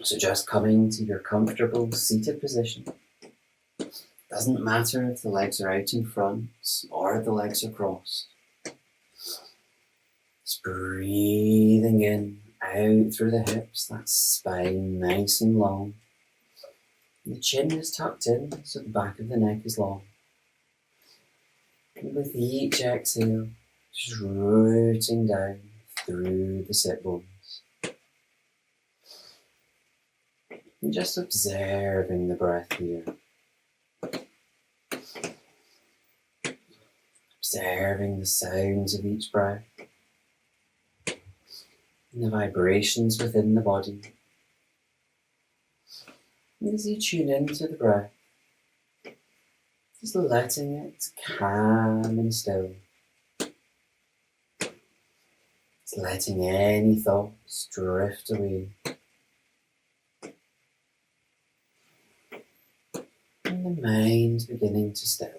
So just coming to your comfortable seated position. Doesn't matter if the legs are out in front or the legs are crossed. Just breathing in, out through the hips, that spine nice and long. The chin is tucked in, so the back of the neck is long. And with each exhale, just rooting down through the sit bones. And just observing the breath here. Observing the sounds of each breath. And the vibrations within the body. And as you tune into the breath, just letting it calm and still. Just letting any thoughts drift away. And the mind beginning to still.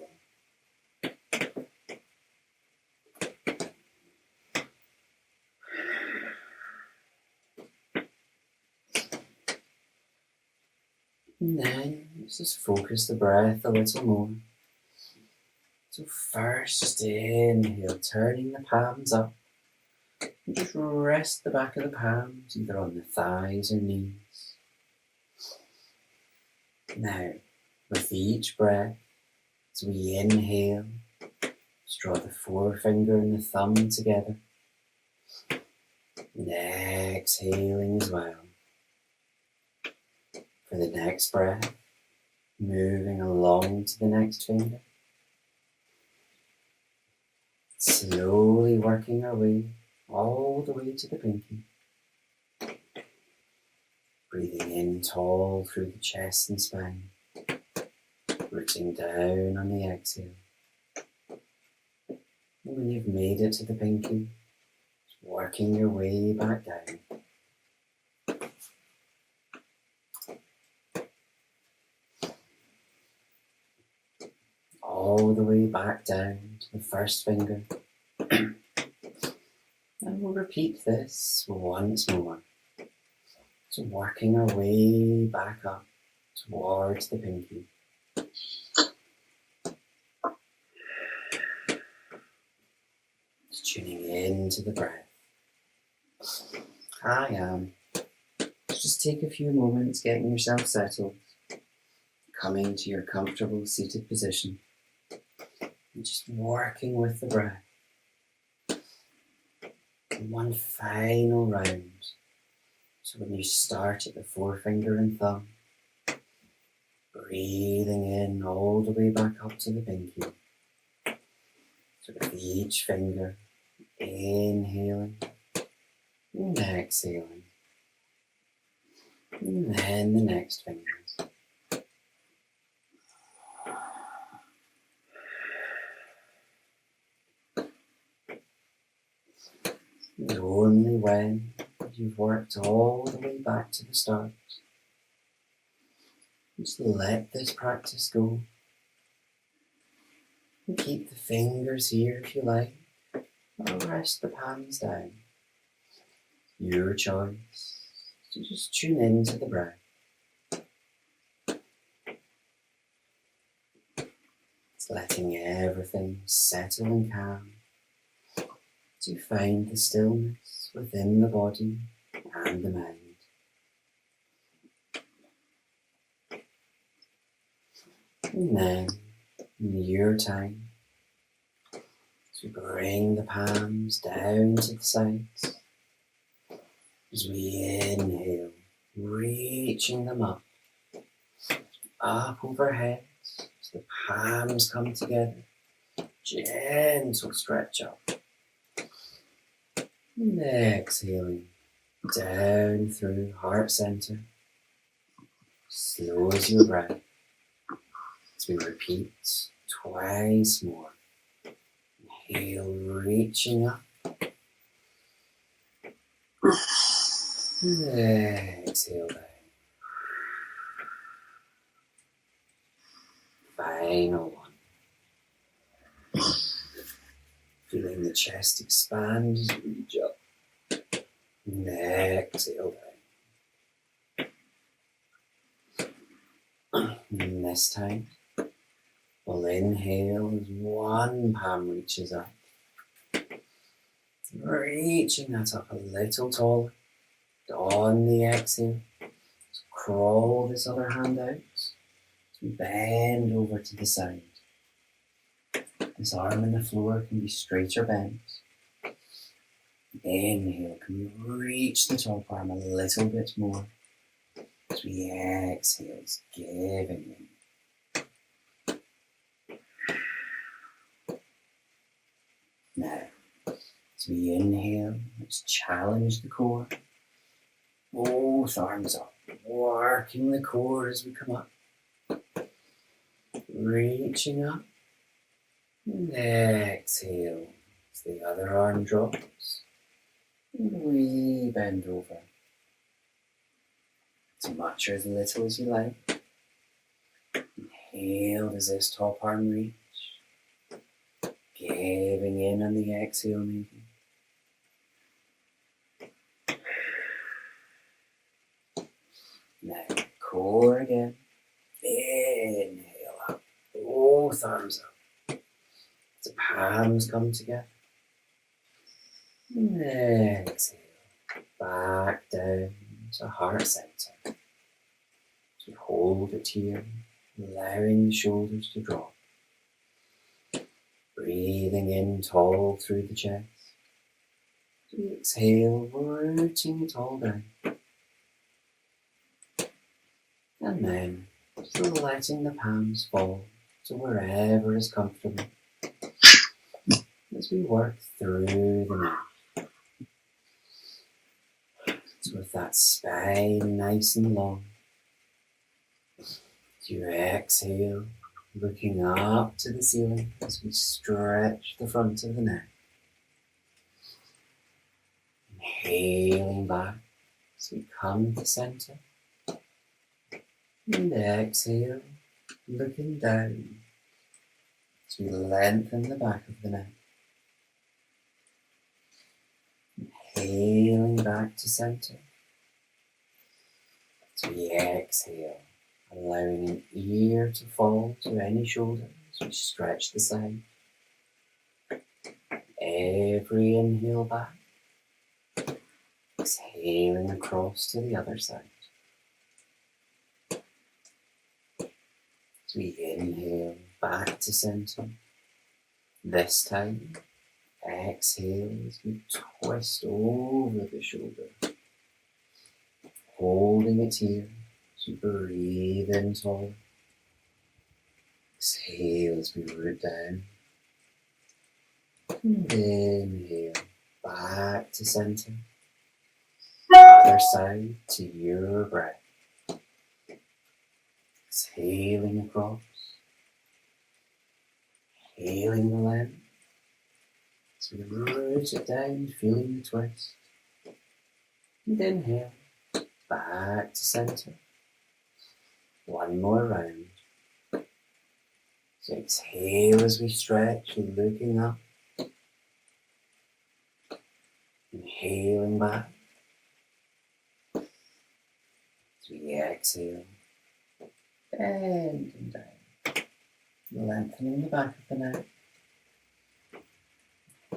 And then let's just focus the breath a little more. So first, just inhale, turning the palms up. And just rest the back of the palms either on the thighs or knees. Now, with each breath, as we inhale, just draw the forefinger and the thumb together. And exhaling as well. For the next breath, moving along to the next finger. Slowly working our way all the way to the pinky. Breathing in tall through the chest and spine. Rooting down on the exhale. And when you've made it to the pinky, working your way back down. All the way back down to the first finger. And we'll repeat this once more. So working our way back up towards the pinky. Just tuning into the breath. I am. Just take a few moments getting yourself settled. Coming to your comfortable seated position. And just working with the breath. And one final round. So when you start at the forefinger and thumb, breathing in all the way back up to the pinky. So with each finger, inhaling and exhaling. And then the next finger. And only when you've worked all the way back to the start, just let this practice go. And keep the fingers here if you like, or rest the palms down. Your choice. So just tune into the breath. It's letting everything settle and calm. To find the stillness within the body and the mind. And then, in your time, as we bring the palms down to the sides, as we inhale, reaching them up overhead, as the palms come together, gentle stretch up. And exhaling down through heart center. Slow as your breath. As we repeat twice more. Inhale, reaching up. And exhale down. Final one. Feeling the chest expand as you reach up. And exhale this time, we'll inhale as one palm reaches up. Reaching that up a little taller. On the exhale, crawl this other hand out. Bend over to the side. This arm on the floor can be straight or bent. Inhale, can we reach the top arm a little bit more? As we exhale, it's giving in. Now, as we inhale, let's challenge the core. Both arms up, working the core as we come up. Reaching up. And exhale as the other arm drops. And we bend over. As much or as little as you like. Inhale as this top arm reach. Giving in on the exhale maybe. Now, core again. Inhale up. Both arms up. The palms come together. And exhale. Back down to heart center. So hold it here, allowing the shoulders to drop. Breathing in tall through the chest. Exhale, rooting it all down. And then just letting the palms fall to wherever is comfortable as we work through the neck. So with that spine nice and long, as you exhale, looking up to the ceiling as we stretch the front of the neck. Inhaling back as we come to center. And exhale, looking down as we lengthen the back of the neck. Inhaling back to center. As we exhale, allowing an ear to fall to any shoulder as we stretch the side. Every inhale back. Exhaling across to the other side. As we inhale back to center. This time, exhale as we twist over the shoulder. Holding it here as we breathe in tall. Exhale as we root down. And inhale back to center. Other side to your breath. Exhaling across. Inhaling the length. As we root it down, feeling the twist. And inhale. Back to center. One more round. So exhale as we stretch, looking up. Inhaling back. As we exhale, bending down. Lengthening the back of the neck.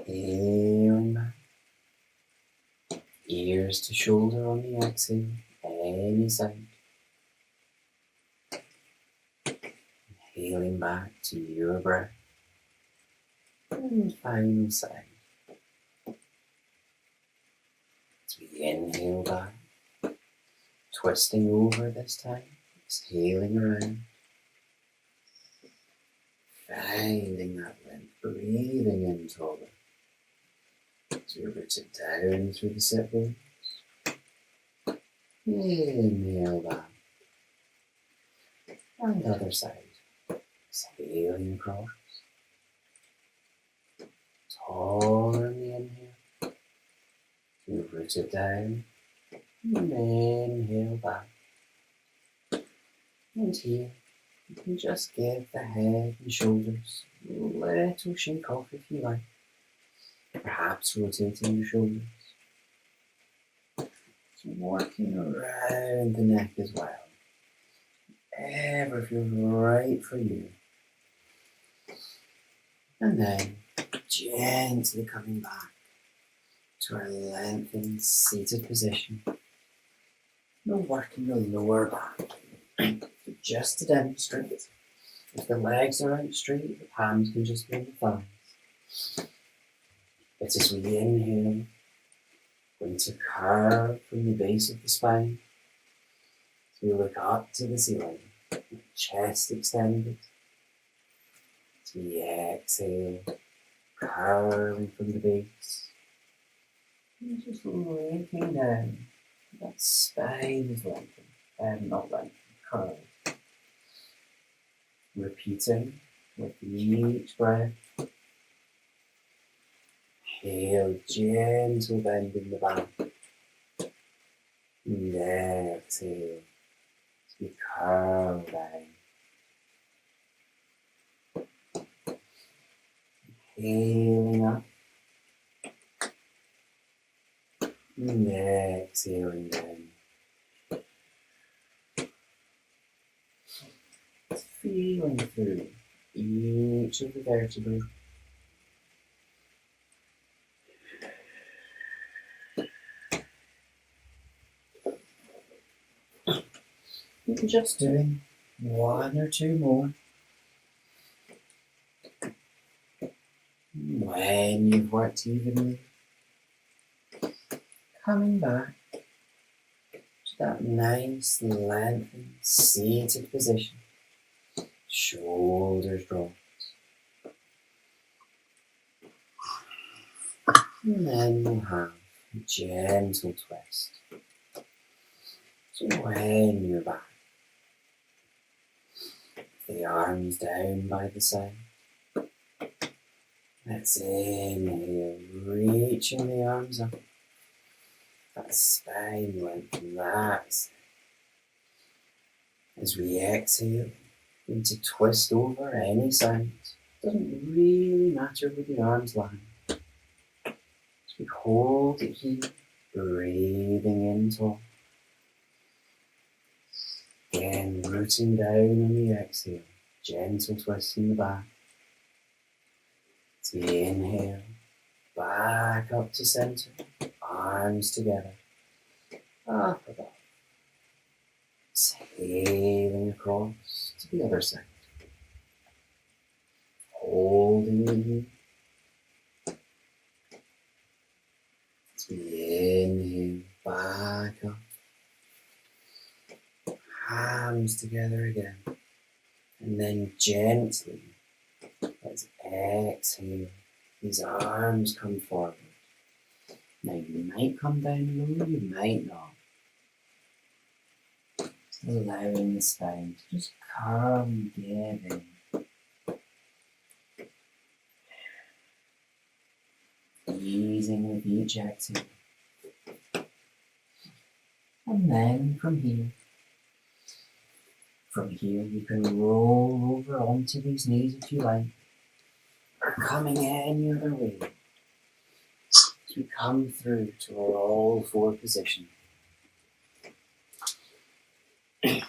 Inhaling back. Ears to shoulder on the exhale, any side. Inhaling back to your breath. And final side. As we inhale back, twisting over this time, exhaling around. Finding that length, breathing in taller. As we root it down through the sit bones. Inhale back. And the other side. Exhaling across. Taller in the inhale. We root it down. And inhale back. And here, you can just give the head and shoulders a little shake off if you like. Perhaps rotating your shoulders. So working around the neck as well. whatever feels right for you. And then gently coming back to our lengthened seated position. No work in the lower back. Just to demonstrate, if the legs are out straight, the palms can just be on the thighs. But as we inhale, going to curve from the base of the spine. So we look up to the ceiling, chest extended. As we exhale, curving from the base. And just looking down. That spine is lengthened, not lengthened, curved. Repeating with each breath. Inhale, gentle bend in the back. And exhale, as we curve down. Inhaling up. And exhaling down. Feeling through each of the vertebrae. And just doing one or two more. When you've worked evenly, coming back to that nice lengthened seated position. Shoulders dropped. And then we'll have a gentle twist. So when you're back, the arms down by the side. Let's inhale, reaching the arms up. That spine lengthen, that's as we exhale, going to twist over any side. Doesn't really matter where the arms land. As we hold it here, breathing in tall. Again, rooting down on the exhale, gentle twist in the back. As we inhale, back up to center, arms together, up above. Exhaling across to the other side. Holding it here. As we inhale, back up. Hands together again. And then gently, let's exhale. These arms come forward. Now you might come down low, you might not. Just allowing the spine to just come together. Easing with each exhale. And then from here you can roll over onto these knees if you like. Or coming any other way. As we come through to our all four position. Now,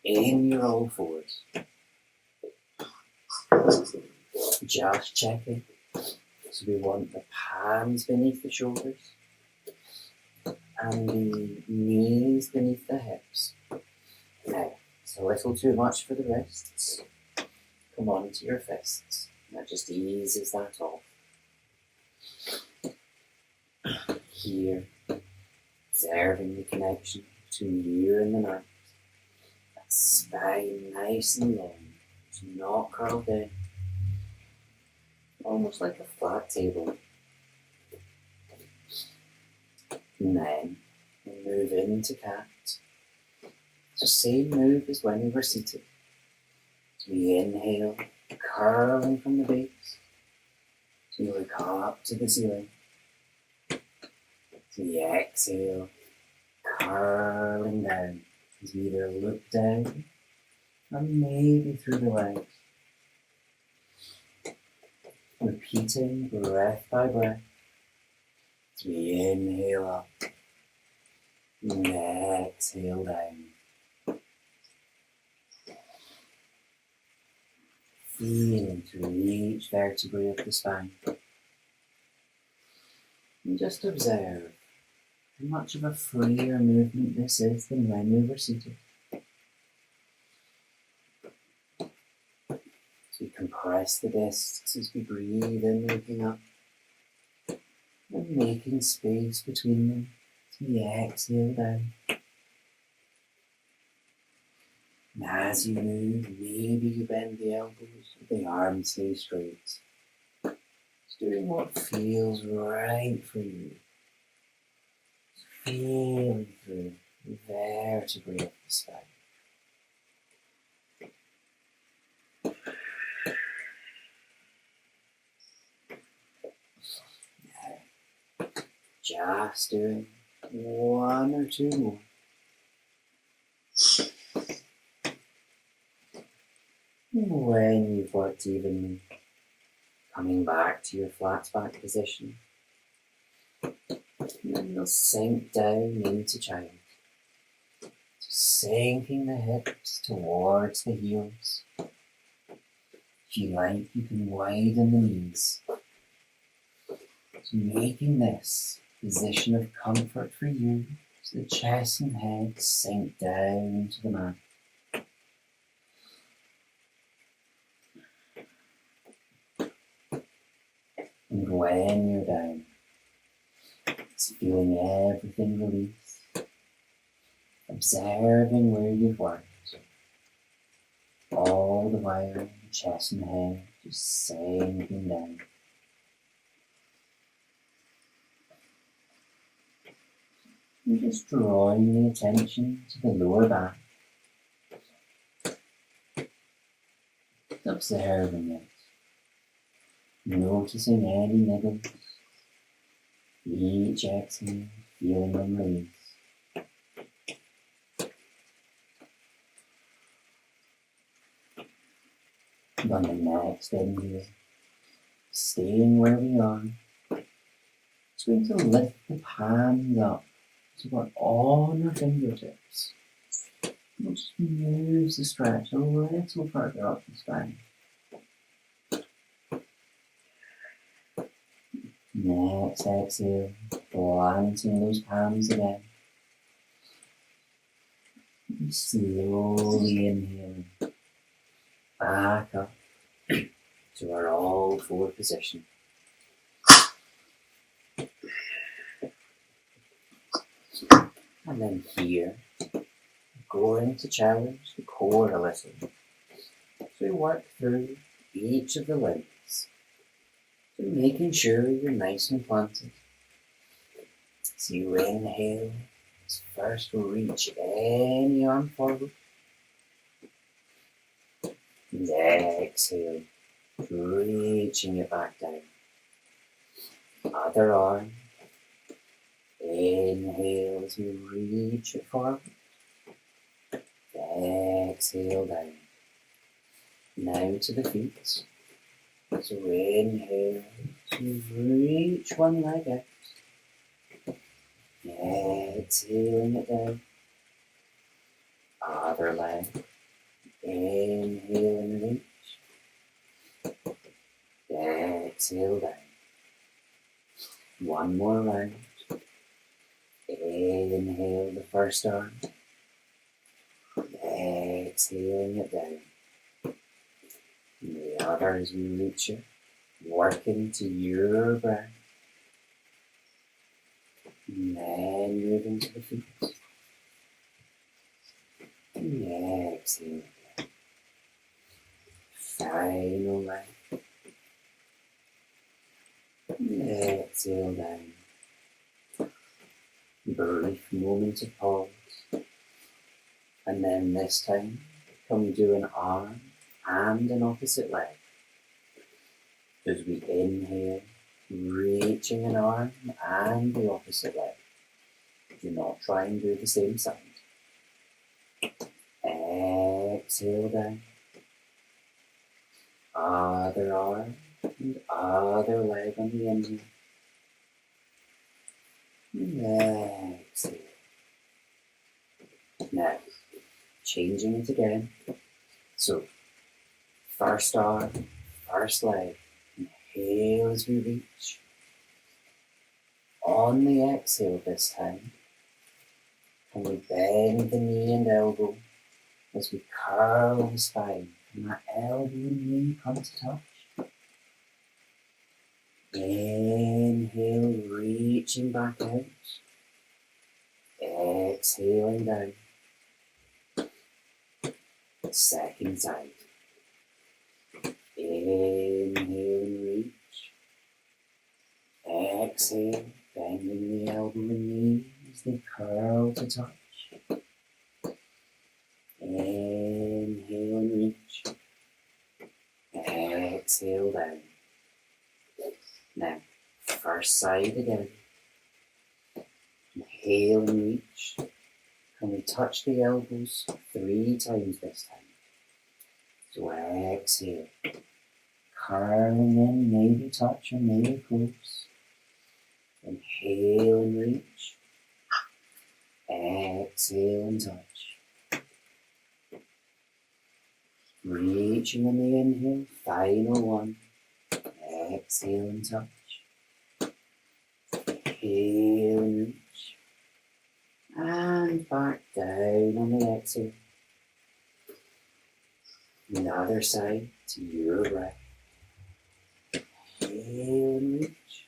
in your all fours, just checking. So we want the palms beneath the shoulders and the knees beneath the hips. Now, it's a little too much for the wrists. Come on to your fists. That just eases that off. Here, observing the connection between you and the mat. That spine nice and long. It's not curled in. Almost like a flat table. And then we move into cat. So same move as when we were seated. So we inhale, curling from the base. So we look up to the ceiling. So we exhale, curling down. As we either look down or maybe through the legs. Repeating breath by breath. As we inhale up and exhale down. feeling through each vertebrae of the spine. And just observe how much of a freer movement this is than when we were seated. So we compress the discs as we breathe in, looking up, and making space between them as we exhale down. And as you move, maybe you bend the elbows, but the arms stay straight. Just doing what feels right for you. Feeling through the vertebrae of the spine. Now, just doing one or two more. When you've worked evenly, coming back to your flat back position, and then you'll sink down into child, sinking the hips towards the heels. If you like, you can widen the knees, so making this position of comfort for you, so the chest and head sink down to the mat. And when you're down, it's feeling everything release, observing where you've worked, all the while the chest and head just sinking down. And just drawing the attention to the lower back, observing it, noticing any niggles, each exhale, feeling them release. And on the next inhale, staying where we are, it's going to lift the palms up so we're on our fingertips. We'll just move the stretch a little further up the spine. Next exhale, planting those palms again. And slowly inhaling back up to our all four position. And then here, going to challenge the core a little. So we work through each of the limbs. So making sure you're nice and planted. So you inhale, first reach any arm forward. And exhale, reaching it back down. Other arm. Inhale as you reach it forward. Exhale down. Now to the feet. So inhale to reach one leg out. Exhaling it down. Other leg. Inhale and reach. Exhale down. One more round. Inhale the first arm. Exhaling it down. And the other as we reach it, working to your breath. And then moving to the feet. And exhale again. Final leg. And exhale down. Brief moment of pause. And then this time, can we do an arm and an opposite leg? As we inhale, reaching an arm and the opposite leg. Do not try and do the same side. Exhale down. Other arm and other leg on the inhale. Exhale. Now, changing it again. So, First arm, first leg. Inhale as we reach. On the exhale this time, and we bend the knee and elbow as we curl the spine. And that elbow and knee come to touch. Inhale, reaching back out. Exhaling down. Second side. Inhale and reach. Exhale, bending the elbow and knee as they curl to touch. Inhale and reach. Exhale down. Now, first side again. Inhale and reach. Can we touch the elbows 3 times this time? So exhale. Curling in, maybe touch or maybe close. Inhale and reach. Exhale and touch. Reaching on the inhale, final one. Exhale and touch. Inhale and reach. And back down on the exhale. The other side to your breath. Inhale and reach.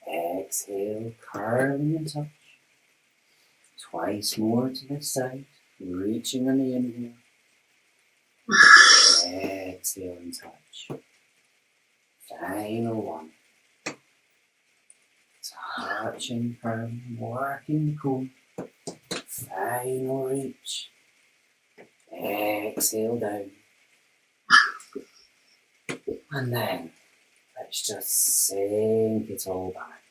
Exhale, curling and touch. Twice more to this side. Reaching on the inhale. Exhale and touch. Final one. Touching firm, working cool. Final reach. Exhale down. And then let's just sink it all back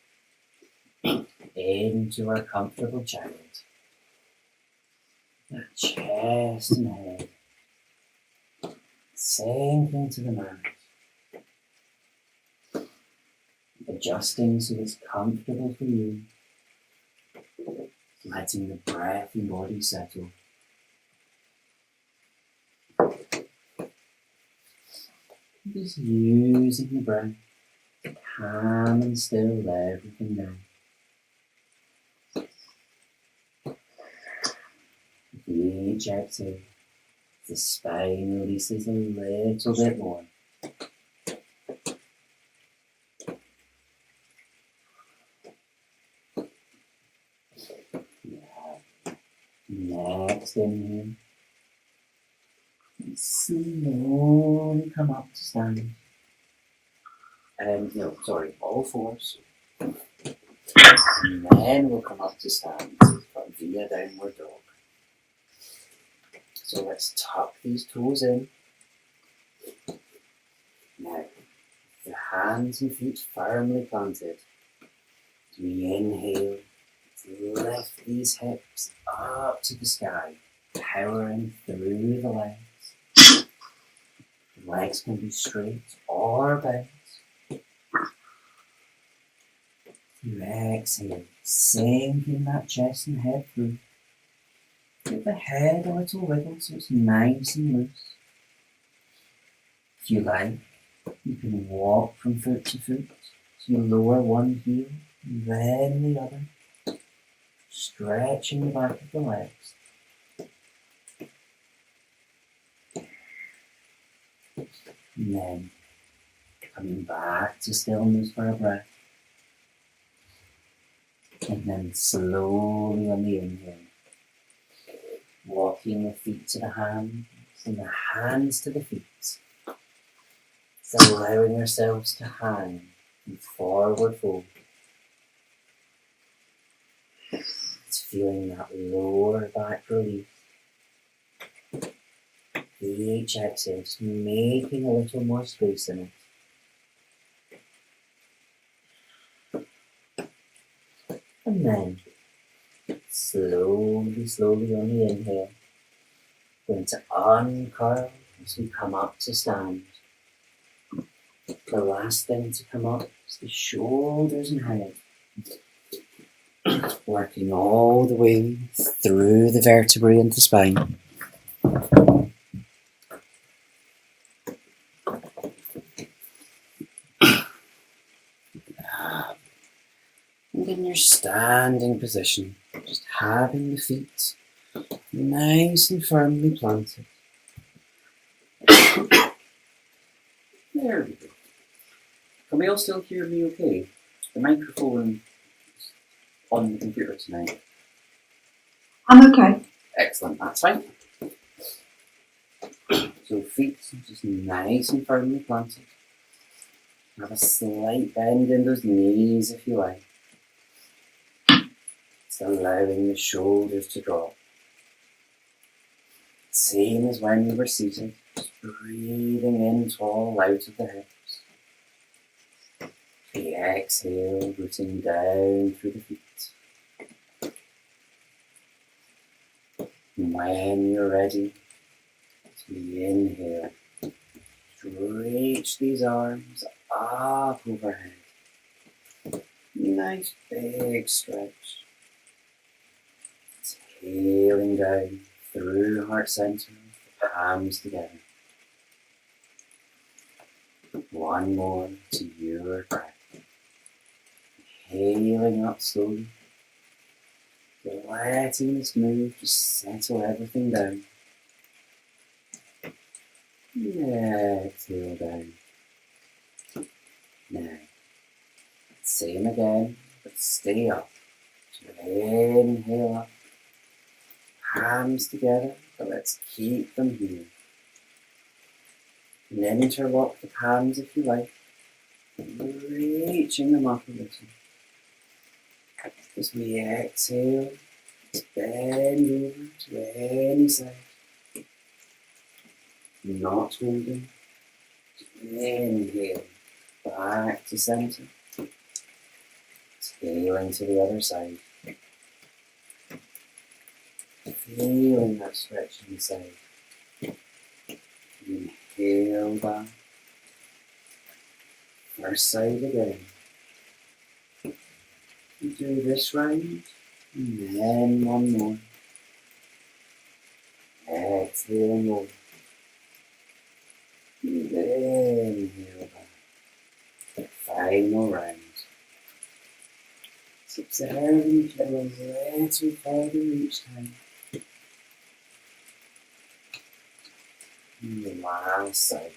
into our comfortable child. The chest and head sink into the mat. Adjusting so it's comfortable for you. Letting the breath and body settle. Just using the breath to calm and still everything down. With each exhale, the spine releases a little bit more. Next inhale. Slowly come up to stand. All fours. And then we'll come up to stand via downward dog. So let's tuck these toes in. Now, the hands and feet firmly planted. We inhale. Lift these hips up to the sky, powering through the legs. The legs can be straight or bent. You exhale, sinking that chest and head through. Give the head a little wiggle so it's nice and loose. If you like, you can walk from foot to foot. So you lower one heel, then the other. Stretching the back of the legs. And then coming back to stillness for a breath. And then slowly on the inhale. Walking the feet to the hands and the hands to the feet. So allowing ourselves to hang in forward fold. It's feeling that lower back release. Each exhale, just making a little more space in it. And then, slowly on the inhale, going to uncurl as we come up to stand. The last thing to come up is the shoulders and head. Working all the way through the vertebrae and the spine. And in your standing position, just having the feet nice and firmly planted. There we go. Can we all still hear me okay? The microphone is on the computer tonight. I'm okay. Excellent, that's fine. So feet just nice and firmly planted. Have a slight bend in those knees if you like. It's allowing the shoulders to drop. Same as when we were seated, just breathing in tall out of the hips. The exhale, rooting down through the feet. And when you're ready, to inhale, stretch these arms up overhead. Nice big stretch. Exhaling down through heart center, the palms together. One more to your breath. Inhaling up slowly. Letting this move just settle everything down. Exhale down. Now, same again, but stay up. So inhale up. Palms together, but let's keep them here. And then interlock the palms if you like, reaching them up a little. As we exhale, let's bend over to any side. Not holding. Inhale, back to center. Exhaling to the other side. Feeling that stretch inside. Inhale back. First side again. Do this round, and then one more. Exhale more. And then inhale back. Final round. Just observing each other a little further each time. And the last side.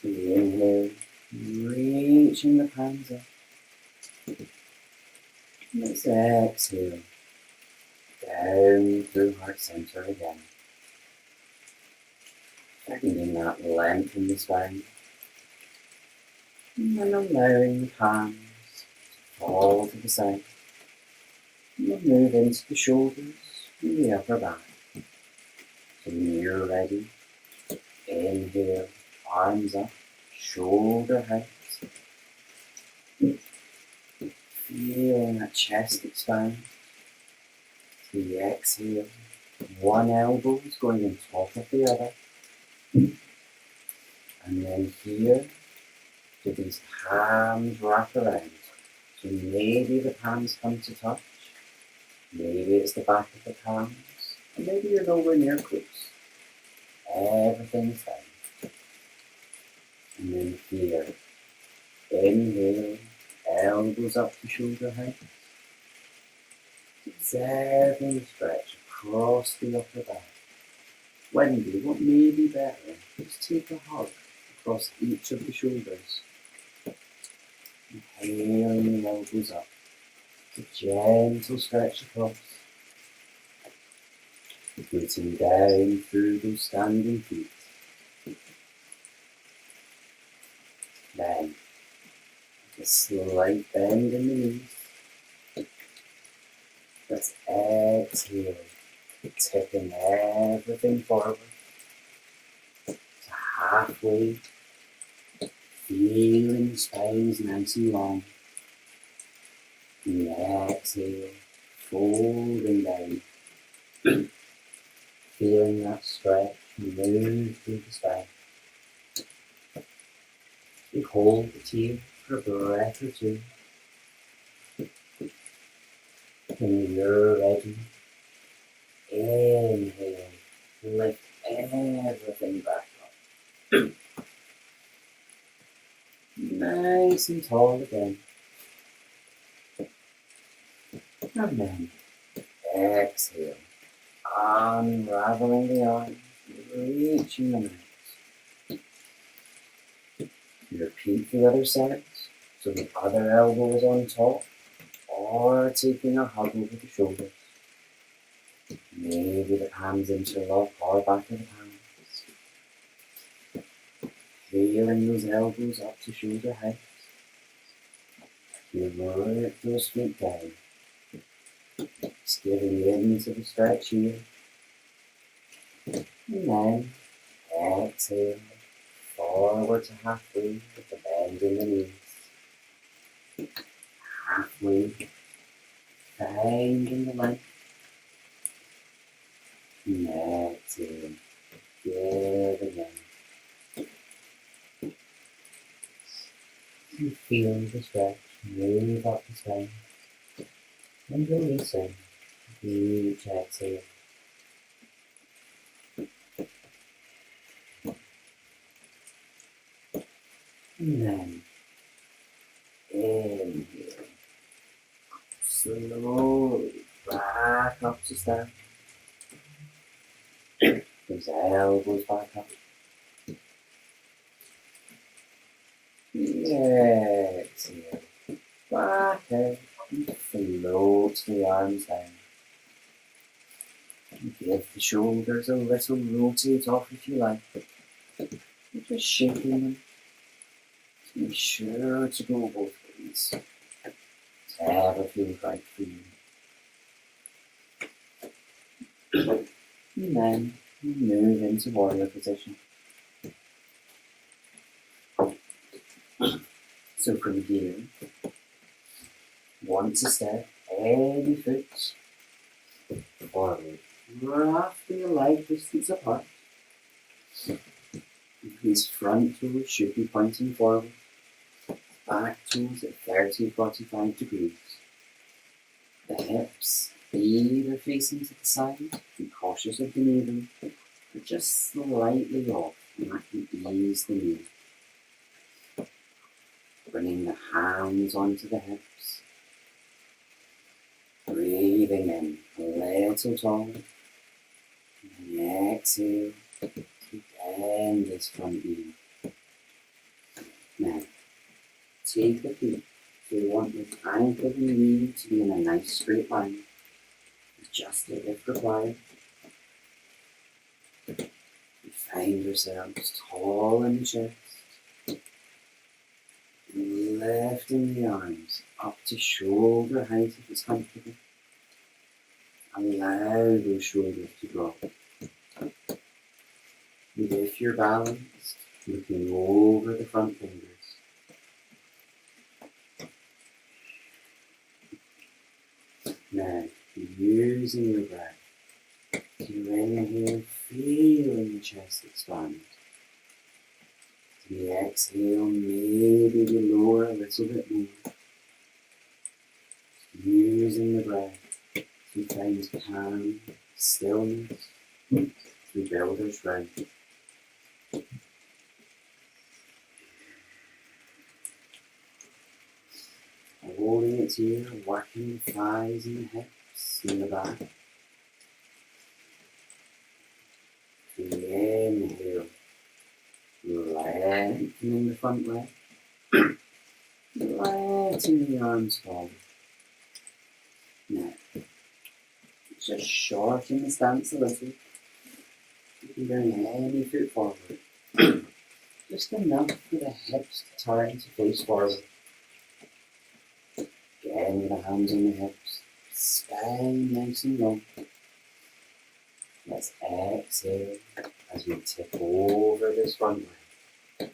Inhale, reaching the palms up. Let's exhale, down through heart center again. Finding that length in the spine. And then allowing the palms to fall to the side. And we'll move into the shoulders and the upper back. So when you're ready, inhale, arms up, shoulder height. Feeling that chest expand. To the exhale, one elbow is going on top of the other. And then here, do these palms wrap around. So maybe the palms come to touch. Maybe it's the back of the palms. And maybe you're nowhere near close. Everything's fine. And then here, inhale, elbows up to shoulder height. Observing the stretch across the upper back. Wendy, what may be better? Just take a hug across each of the shoulders. Inhaling the elbows up. It's a gentle stretch across. Rooting down through those standing feet. Then, a slight bend in the knees. Let's exhale, tipping everything forward to halfway, feeling the spines nice and long. And exhale, folding down, feeling that stretch move through the spine. We hold it here for a breath or two. When you're ready, inhale, lift everything back up. nice and tall again. And then exhale, unraveling the arms, reaching the legs. Repeat the other side, so the other elbow is on top, or taking a hug over the shoulders. Maybe the palms interlock or back of the palms. Feeling those elbows up to shoulder height. You work those feet down. Just giving into the stretch here. And then exhale, forward to halfway with the bend in the knees. Halfway, finding the length. And exhale, give again. You feel the stretch, move up the spine. And releasing, each exhale. And then inhale, slowly back up to stand. Those elbows back up. Exhale, back out and float the arms down. Give the shoulders a little rotate off if you like. Just shaking them. Be sure to go both ways. Whatever feels right for you. And then move into warrior position. So from here, once a step, any foot forward, roughly a leg distance apart. These front toes should be pointing forward. Back toes at 30-45 degrees. The hips either facing to the side, be cautious of the knee room, but just slightly off, and that can ease the knee. Bringing the hands onto the hips. Breathing in a little tall. And exhale to bend this front knee. Now, take the feet. If you want the ankle of the knee to be in a nice straight line, adjust it if required. You find yourselves tall in the chest, and lifting the arms up to shoulder height if it's comfortable. Allow those shoulders to drop. And if you're balanced, looking over the front fingers. Now, using your breath to inhale, feeling the chest expand. To the exhale, maybe you lower a little bit more. Using the breath to find calm, stillness, to build strength. Holding it here, working the thighs and the hips in the back. Inhale, lengthening the front leg, letting the arms fall. Now, just shorten the stance a little. You can bring any foot forward, just enough for the hips to turn to face forward. Again with the hands on the hips, spine nice and long. Let's exhale as we tip over this front leg.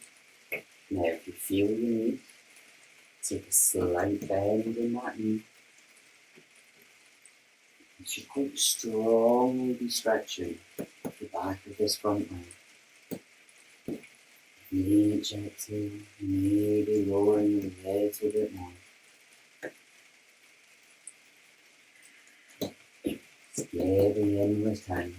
Now if you feel your knee, take a slight bend in that knee. You should quite strongly be stretching the back of this front leg. Each exhale, maybe lowering the legs a bit more. Giving in with time.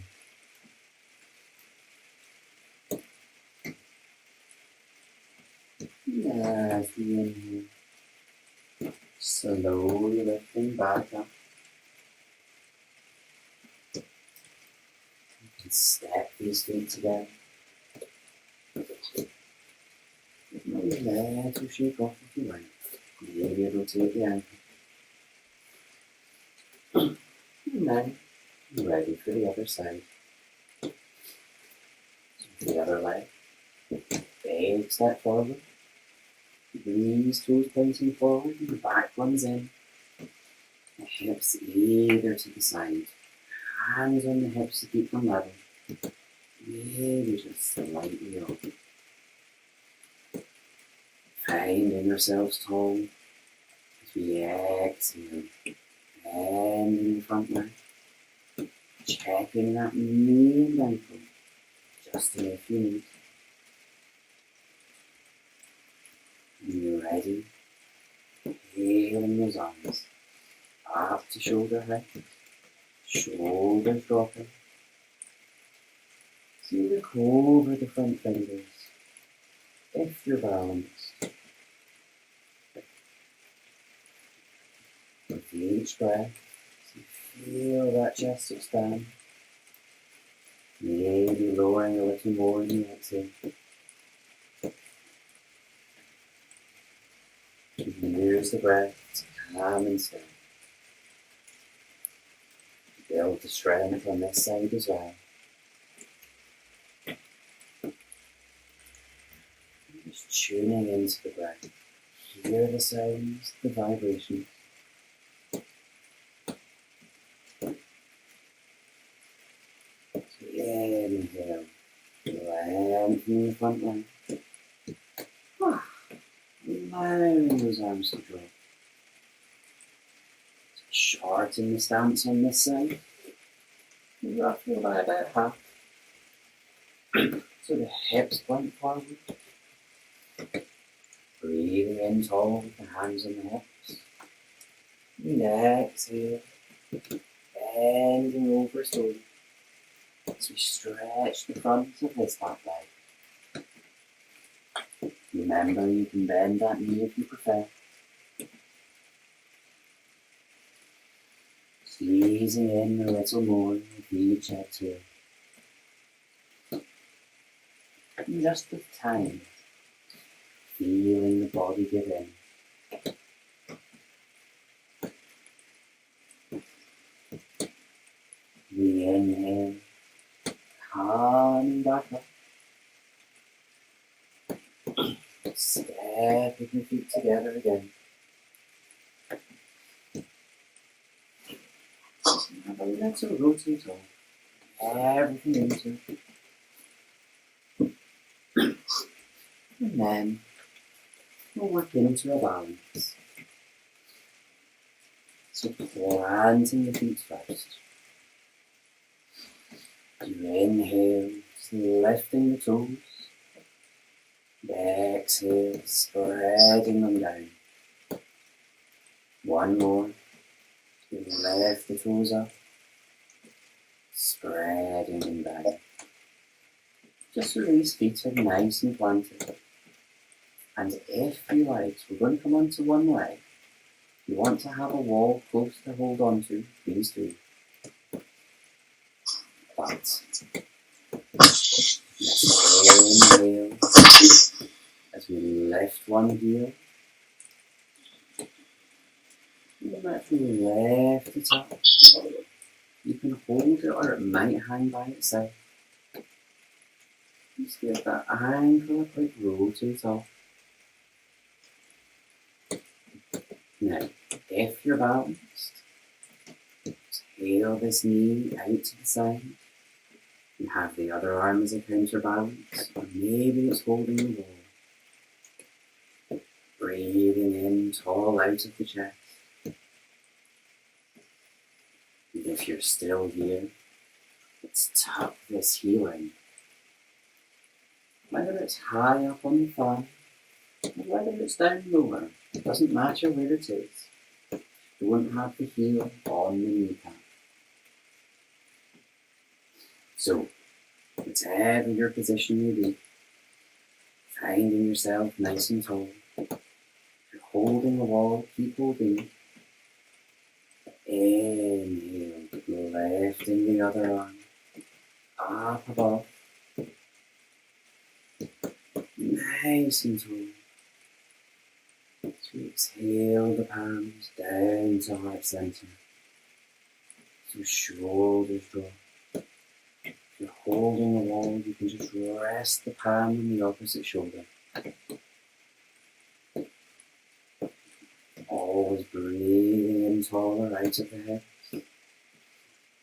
As you inhale, slowly lifting back up. You can step these feet together. Maybe let your shake off if you like. Maybe rotate the ankle. And then you're ready for the other side. So the other leg. Big step forward. Knees, toes pointing forward, and the back runs in. The hips either to the side. Hands on the hips to keep them level. Maybe just slightly up. Finding ourselves tall as we exhale. Bending the front leg. Checking that knee and ankle. Adjusting if you need. When you're ready, inhaling those arms up to shoulder height, shoulders dropping. So you look over the front fingers if you're balanced. With each breath, so you feel that chest expand. Maybe lowering a little more in the exhale. Use the breath to calm and still. Build the strength on this side as well. Just tuning into the breath. Hear the sounds, the vibrations. Inhale, lengthening the front leg. Allowing those arms to drop. Shorten the stance on this side. Roughly by about half. So the hips point forward. Breathing in tall with the hands on the hips. And exhale. Bending over slowly. As we stretch the front of this back leg. Remember, you can bend that knee if you prefer. Squeezing in a little more with each exhale. And just with time, feeling the body give in. We inhale, coming back up. Stepping your feet together again. Have a little rotate on. Everything into it. And then we'll work into a balance. So planting the feet first. You inhale, lifting the toes. Exhale, spreading them down. One more. You lift the toes up, spreading them down. Just so these feet are nice and planted. And if you like, we're going to come onto one leg. You want to have a wall close to hold on to, please do. But inhale as we lift one heel. And if we lift it up, you can hold it or it might hang by itself. Just give that ankle a quick rotate off. Now, if you're balanced, tail this knee out to the side. You have the other arm as a counterbalance, or maybe it's holding the wall. Breathing in tall out of the chest. And if you're still here, let's tuck this heel in. Whether it's high up on the thigh, or whether it's down lower, it doesn't matter where it is. You won't have the heel on the kneecap. So, whatever your position may be, Finding yourself nice and tall. If you're holding the wall, keep holding it. Inhale, lifting the other arm up above. Nice and tall. So exhale the palms down to heart center. So shoulders drop. If you're holding the wall, you can just rest the palm on the opposite shoulder. Always breathing in taller out of the hips.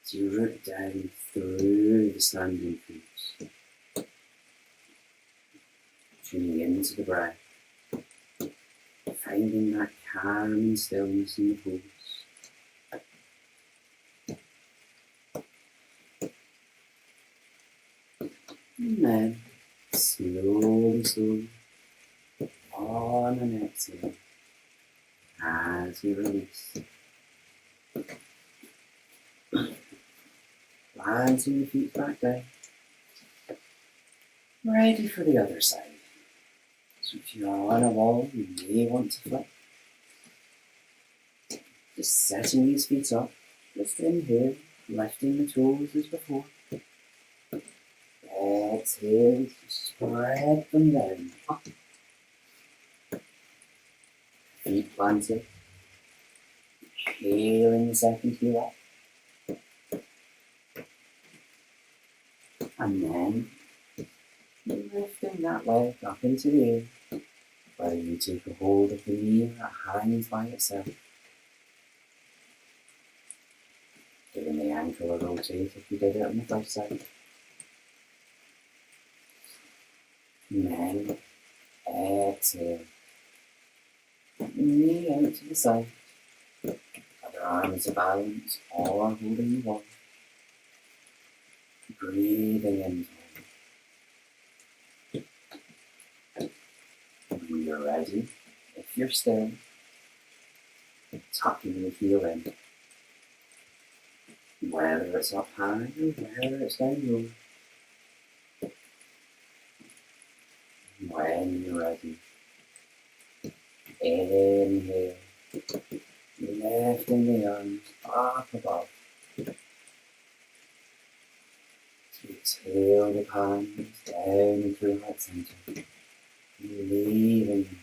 So you root down through the standing feet. Tuning into the breath. Finding that calm and stillness in the pose. And then, slowly, on an exhale, as we release. Planting the feet back down. Ready for the other side. So if you're on a wall, you may want to flip. Just setting these feet up. Just inhale, lifting the toes as before. Exhale, spread them down. Feet planted. Inhaling the second heel up. And then lifting that leg up into the air. Whether you take a hold of the knee or it hangs by itself. Giving the ankle a rotate if you did it on the first side. And then exhale. Knee out to the side. Other arm is a balance or holding the wall. Breathing in. When you're ready, if you're still, tucking the heel in. Whether it's up high or whether it's down low. When you're ready, inhale, lifting the arms up above. Exhale the palms down through heart center. Leaving here.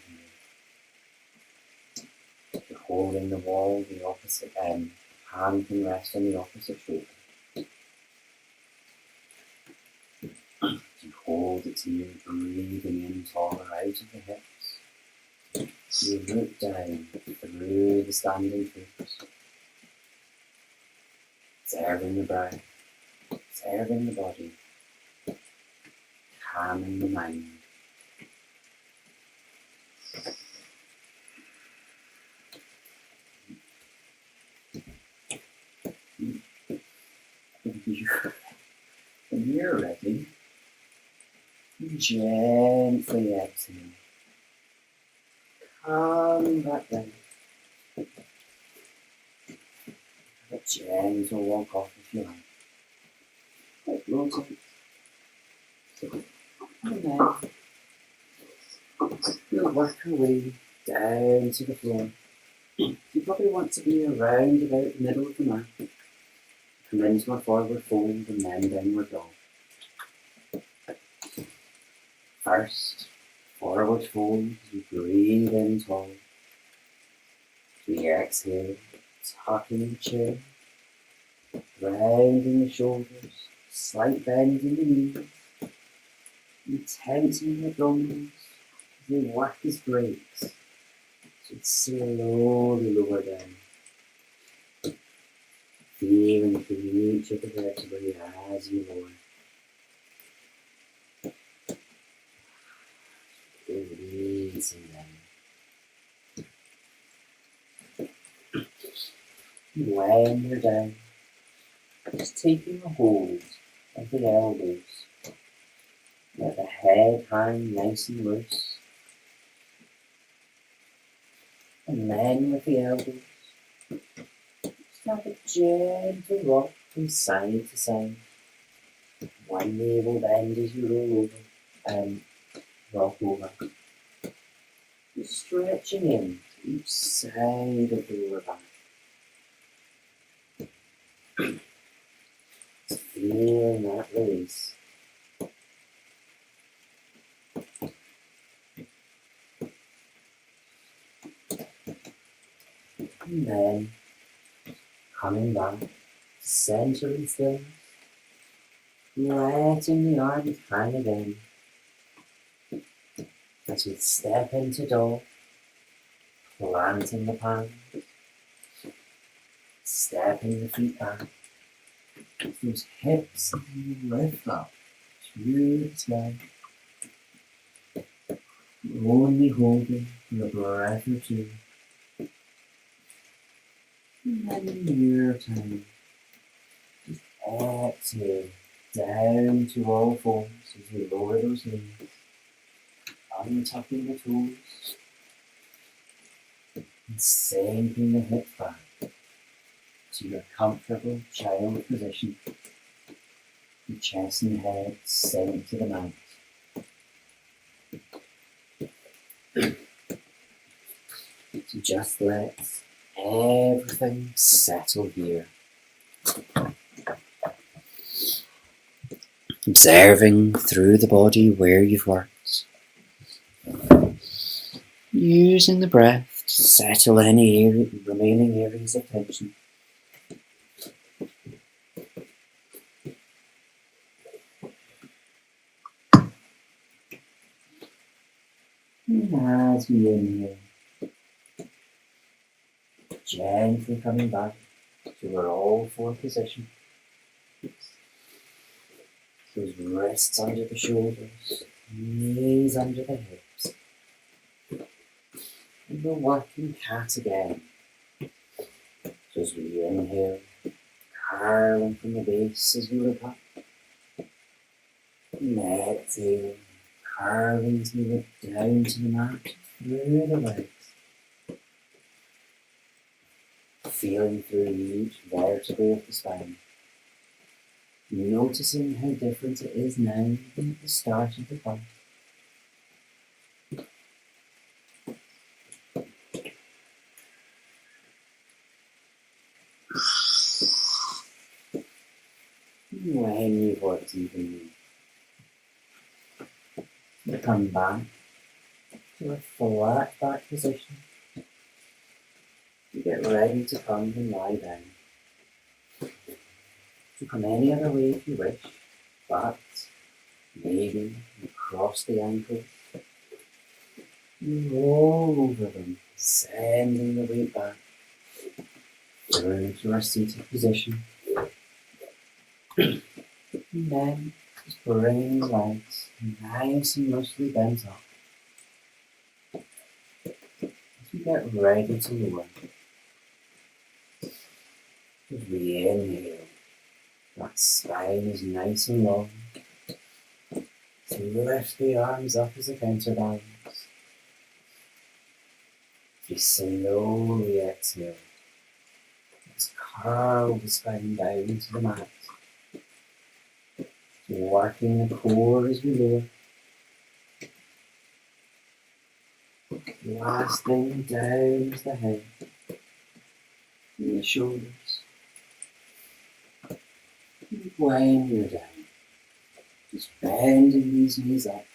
If you're holding the wall, the opposite end. Hand can rest on the opposite shoulder. You hold it here, breathing in taller out of the hips. You root down through the standing feet. Observing the breath, observing the body, calming the mind. When you're ready, gently exhale. Come back down. Have a gentle walk off if you like. Rotate. And then you'll work your way down to the floor. You probably want to be around about the middle of the mat. Come into a forward fold and then downward dog. First, forward fold, you breathe in tall. We exhale, tucking the chin, rounding the shoulders, slight bend in the knees, and tensing the abdominals as they work as brakes. So slowly lower down. Feeling through each of the vertebrae as you lower. Releasing them. When you're down, just taking a hold of the elbows. Let the head hang nice and loose. And then with the elbows, have a gentle rock from side to side. One knee will bend as you roll over. rock over. Just stretching in to each side of the lower back. Just feeling that release. And then coming back to centering stillness, letting the arms hang again as we step into dog, planting the palms, stepping the feet back, those hips lift up through the sky, only holding for a breath or two. And then in your time, just exhale down to all fours as you lower those knees, untucking the toes, and sinking the hips back to your comfortable child position. Your chest and head sink to the mat. So just let everything settle here. Observing through the body where you've worked. Using the breath to settle any remaining areas of tension. And as we inhale, gently coming back to our all four position. Those wrists under the shoulders, knees under the hips. And we're working cat again. So as we inhale, curling from the base as we look up. And exhale, curling as we look down to the mat, through the legs. Feeling through each vertebrae of the spine. Noticing how different it is now than at the start of the class. When you've worked evenly, you come back to a flat back position. You get ready to come and lie down. You come any other way if you wish, but maybe you cross the ankles, you roll over them, sending the weight back through to our seated position. And then just bring the legs nice and loosely bent up. As we get ready to lower, as we inhale, that spine is nice and long. So lift the arms up as a counterbalance. We slowly exhale. Let's curl the spine down to the mat. Working the core as we lower. Last thing down is the head and the shoulders. And when you're down, just bending these knees up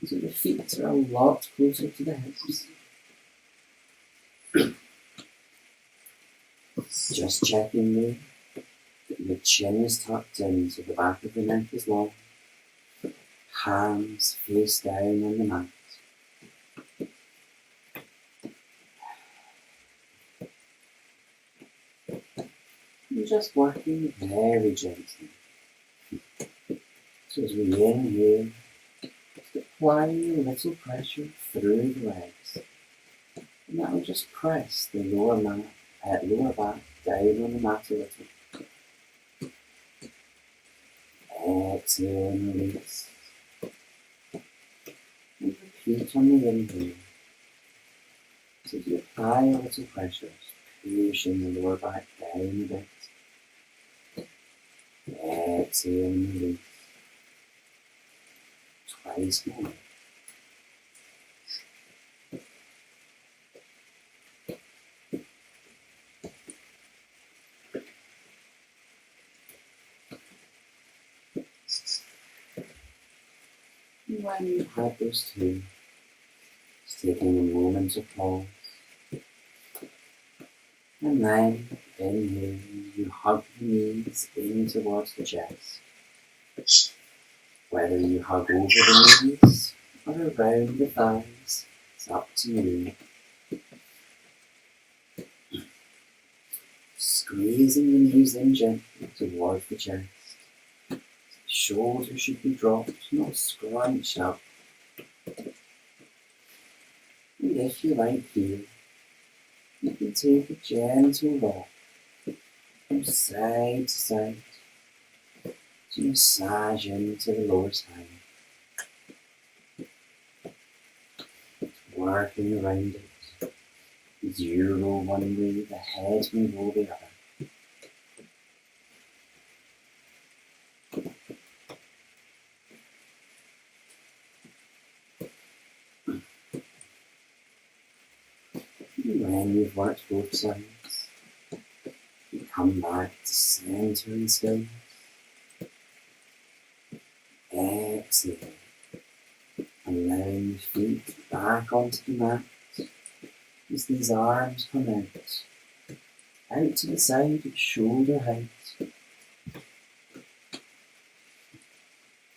so the feet are a lot closer to the hips. Just checking there that your chin is tucked in so the back of the neck is long. Hands face down on the mat. And just working very gently. So as we inhale, just apply a little pressure through the legs. And that will just press the lower back down on the mat a little. Exhale and release. And repeat on the inhale. So as you apply a little pressure, pushing the lower back down a bit. Exhale and release. Twice more. when you've had those two, just taking a moment of pause. And then, inhale, you hug the knees in towards the chest. Whether you hug over the knees or around the thighs, it's up to you. Squeezing the knees in gently towards the chest. The shoulders should be dropped, not scrunched up. And if you like here, you can take a gentle rock from side to side to massage into the lower spine. Working around it. As you roll one way, the head may roll the other. And when you've worked both sides, you come back to center and stillness. Exhale, allowing your feet back onto the mat as these arms come out to the side at shoulder height.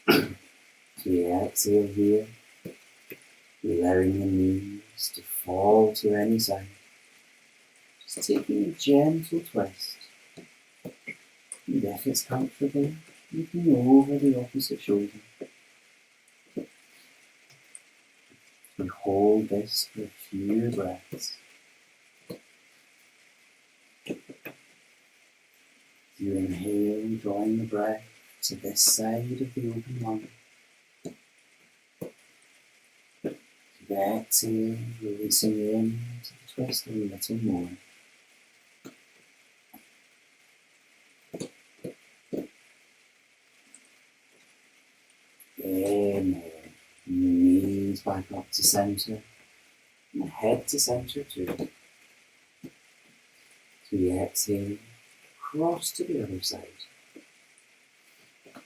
As we exhale here, allowing the knees to fall to any side. Just taking a gentle twist. And if it's comfortable, you can over the opposite shoulder. We hold this for a few breaths. You inhale, drawing the breath to this side of the open lung. You exhale, releasing in to the twist a little more. Inhale, knees back up to center, and head to center too. So we exhale, cross to the other side.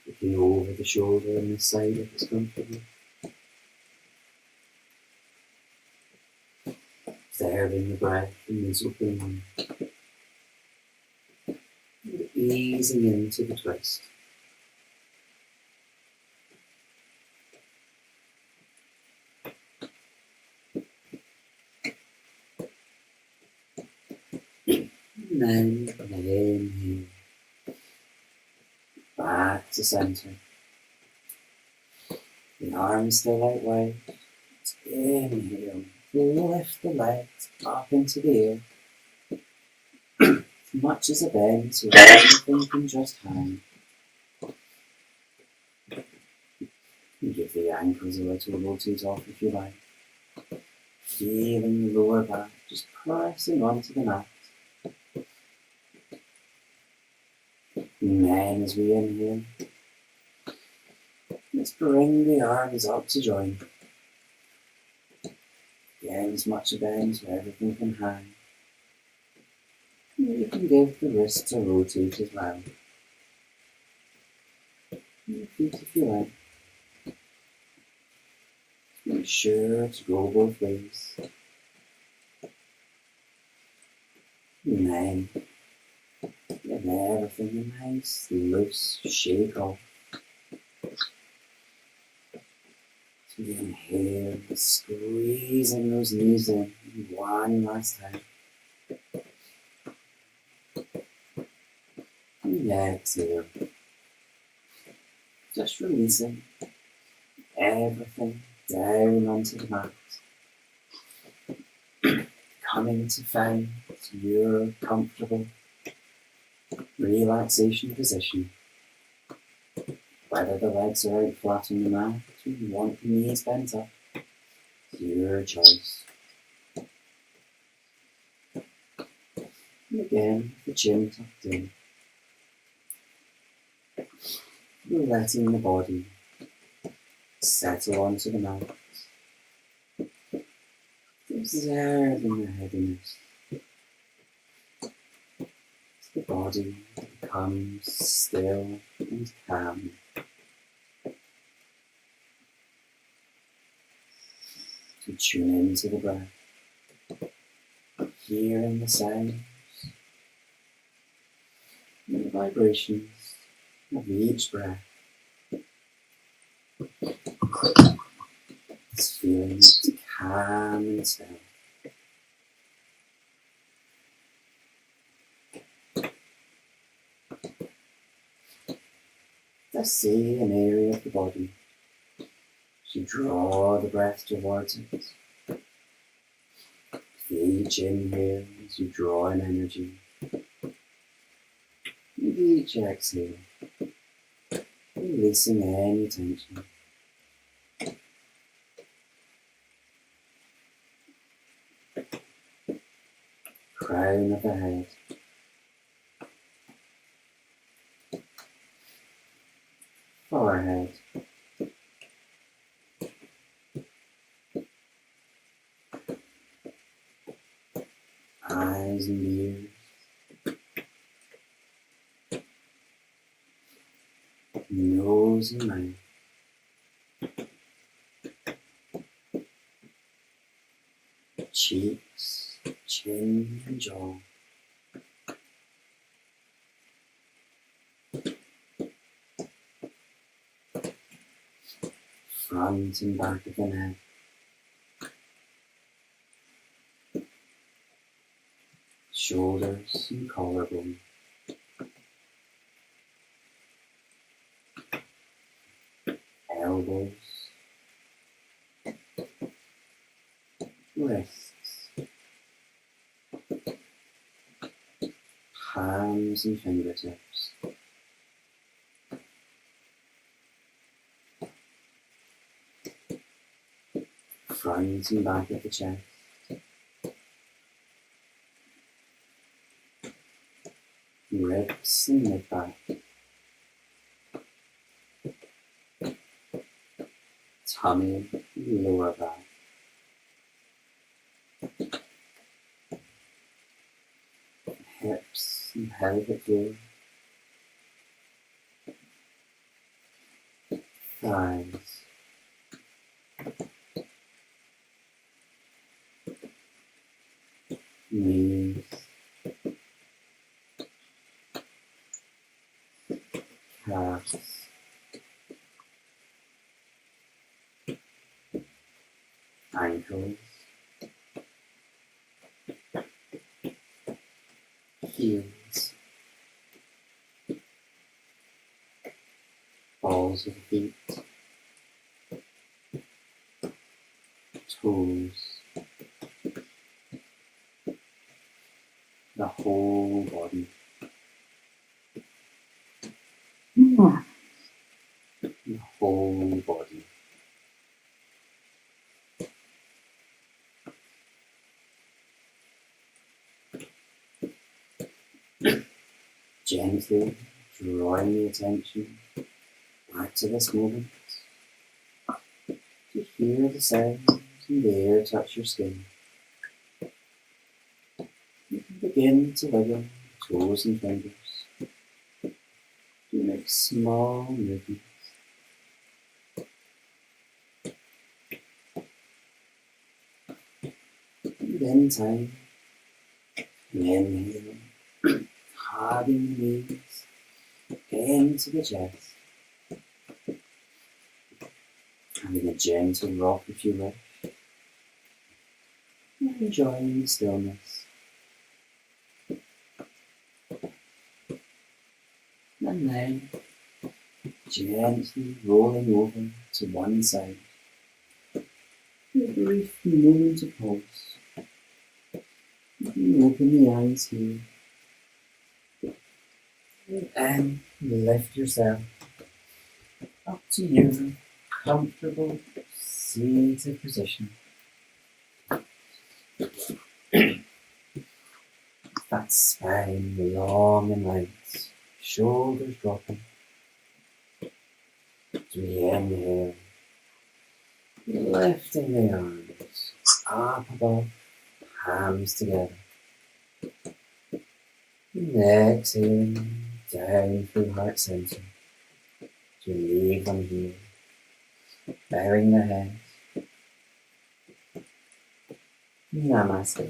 Looking over the shoulder on this side if it's comfortable. Observing the breath in this open lung. And easing into the twist. And then inhale, back to center. The arms still out wide. Inhale, lift the legs up into the air. As much as a bend, so everything can just hang. And give the ankles a little rotate off if you like. Feeling the lower back, just pressing onto the mat. And then as we inhale, let's bring the arms up to join. Again, as much a bend so everything can hang. And you can give the wrists a rotate as well. And your feet if you like. Make sure to go both ways. And then give everything a nice loose shake off. So we inhale, squeezing those knees in one last time. And exhale. Just releasing everything down onto the mat. Coming to find your comfortable relaxation position. Whether the legs are out flat on the mat or you want the knees bent up, it's your choice. And again, the chin tucked in. You're letting the body settle onto the mat. Observing the heaviness. As the body becomes still and calm. to tune into the breath, hearing the sounds and the vibrations of each breath. It's feeling calm and still. Let's see an area of the body. As you draw the breath towards it. Each inhale as you draw in energy. With each exhale, releasing any tension. Crown of the head. Forehead. Eyes and ears. Nose and mouth. Cheeks, chin and jaw. Front and back of the neck. Shoulders and collarbone. Elbows. Wrists. Palms and fingertips. Front and back of the chest. Ribs and mid-back. Tummy and lower back. Hips and pelvic floor. Thighs. Knees. Calves. Ankles. Heels. Balls of the feet. Toes. The whole body. The whole body. Gently drawing the attention back to this moment. To hear the sounds and the air touch your skin. You can begin to wiggle toes and fingers. You make small movements. And in time, inhale, hugging the knees into the chest. Having a gentle rock if you wish. And enjoying the stillness. And then gently rolling over to one side. A brief moment of pause. You can open the eyes here. And lift yourself up to your comfortable seated position. That spine long and light, shoulders dropping. As we inhale, lifting the arms up above, hands together. And exhaling down through heart center to leave them here, bowing the head, Namaste.